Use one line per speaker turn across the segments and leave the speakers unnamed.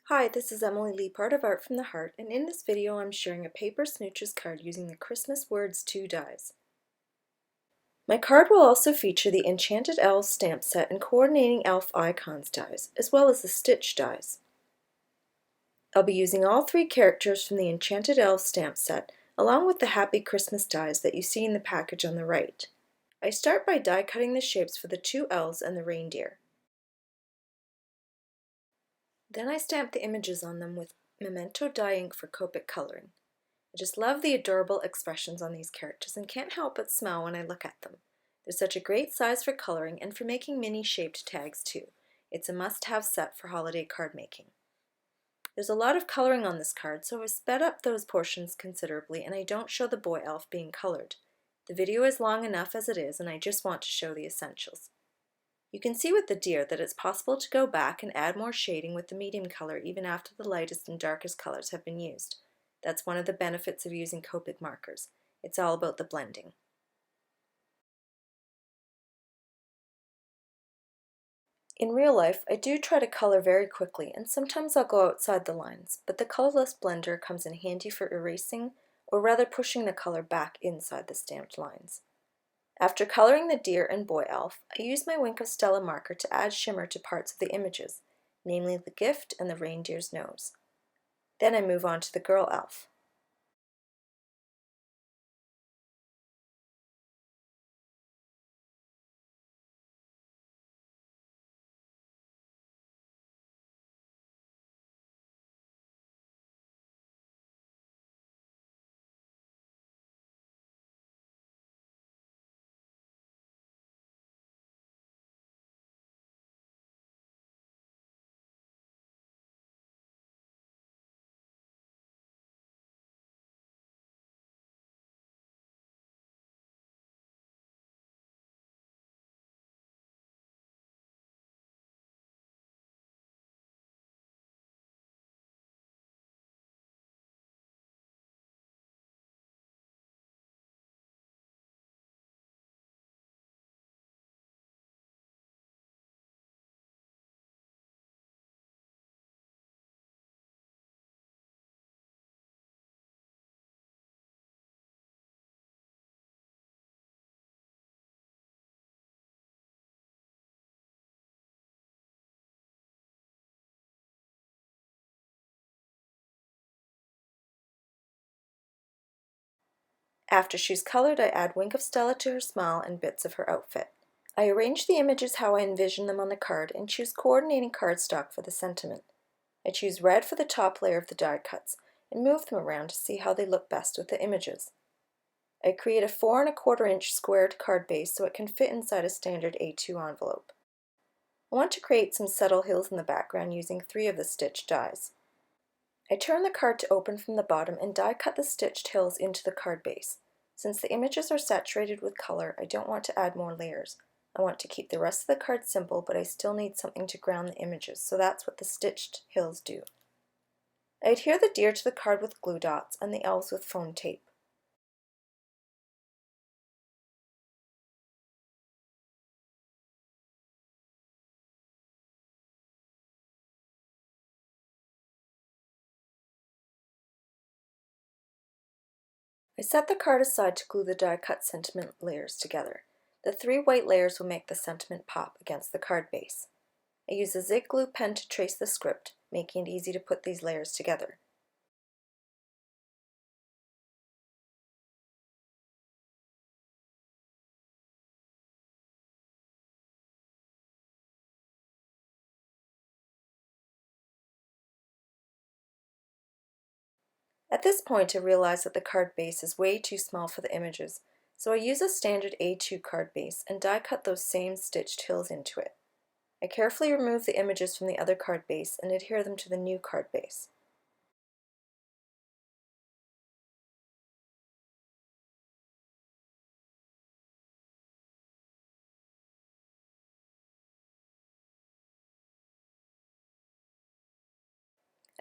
Hi, this is Emily Leiphart of Art from the Heart, and in this video I'm sharing a paper Smooches card using the Christmas Words 2 dies. My card will also feature the Enchanted Elves stamp set and coordinating elf icons dies, as well as the stitch dies. I'll be using all 3 characters from the Enchanted Elves stamp set, along with the Happy Christmas dies that you see in the package on the right. I start by die cutting the shapes for the 2 elves and the reindeer. Then I stamp the images on them with Memento dye ink for Copic coloring. I just love the adorable expressions on these characters and can't help but smile when I look at them. They're such a great size for coloring and for making mini shaped tags too. It's a must-have set for holiday card making. There's a lot of coloring on this card, so I've sped up those portions considerably and I don't show the boy elf being colored. The video is long enough as it is and I just want to show the essentials. You can see with the deer that it's possible to go back and add more shading with the medium color even after the lightest and darkest colors have been used. That's one of the benefits of using Copic markers. It's all about the blending. In real life, I do try to color very quickly, and sometimes I'll go outside the lines, but the colorless blender comes in handy for erasing, or rather pushing the color back inside the stamped lines. After coloring the deer and boy elf, I use my Wink of Stella marker to add shimmer to parts of the images, namely the gift and the reindeer's nose. Then I move on to the girl elf. After she's colored, I add Wink of Stella to her smile and bits of her outfit. I arrange the images how I envision them on the card and choose coordinating cardstock for the sentiment. I choose red for the top layer of the die cuts and move them around to see how they look best with the images. I create a 4 1/4 inch squared card base so it can fit inside a standard A2 envelope. I want to create some subtle hills in the background using 3 of the stitched dies. I turn the card to open from the bottom and die cut the stitched hills into the card base. Since the images are saturated with color, I don't want to add more layers. I want to keep the rest of the card simple, but I still need something to ground the images, so that's what the stitched hills do. I adhere the deer to the card with glue dots and the elves with foam tape. I set the card aside to glue the die-cut sentiment layers together. The 3 white layers will make the sentiment pop against the card base. I use a zig glue pen to trace the script, making it easy to put these layers together. At this point I realize that the card base is way too small for the images, so I use a standard A2 card base and die cut those same stitched hills into it. I carefully remove the images from the other card base and adhere them to the new card base.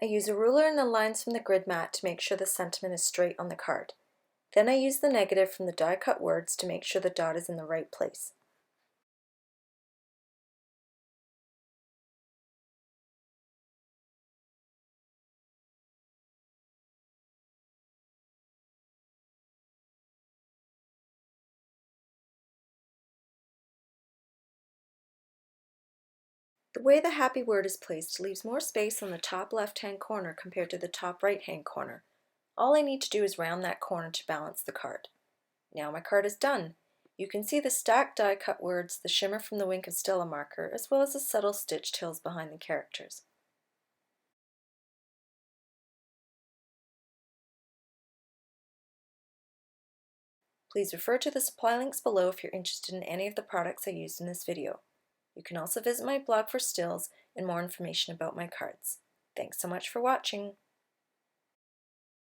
I use a ruler and the lines from the grid mat to make sure the sentiment is straight on the card. Then I use the negative from the die cut words to make sure the dot is in the right place. The way the happy word is placed leaves more space on the top left-hand corner compared to the top right-hand corner. All I need to do is round that corner to balance the card. Now my card is done. You can see the stacked die-cut words, the shimmer from the Wink of Stella marker, as well as the subtle stitch tails behind the characters. Please refer to the supply links below if you're interested in any of the products I used in this video. You can also visit my blog for stills and more information about my cards. Thanks so much for watching!